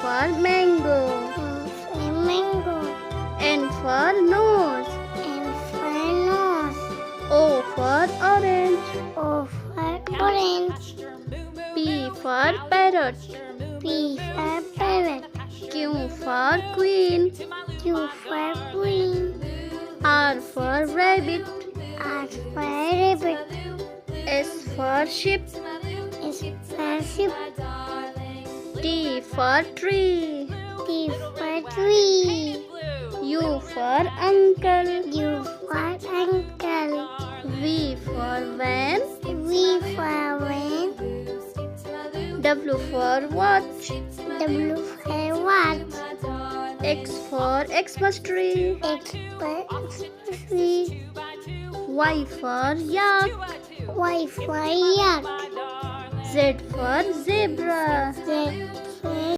for mango. Mango. N for nose. M for nose. O for orange. O for orange. P for parrot. P for parrot. Q for queen. Q for queen. R for rabbit. R for rabbit. S for sheep. S for sheep. T for tree. T for tree. U for uncle. U for uncle. V for van. V for van. W for watch. W for watch. X for Xmas tree. X for tree. Y for yak. Y for yak. Z for zebra. Z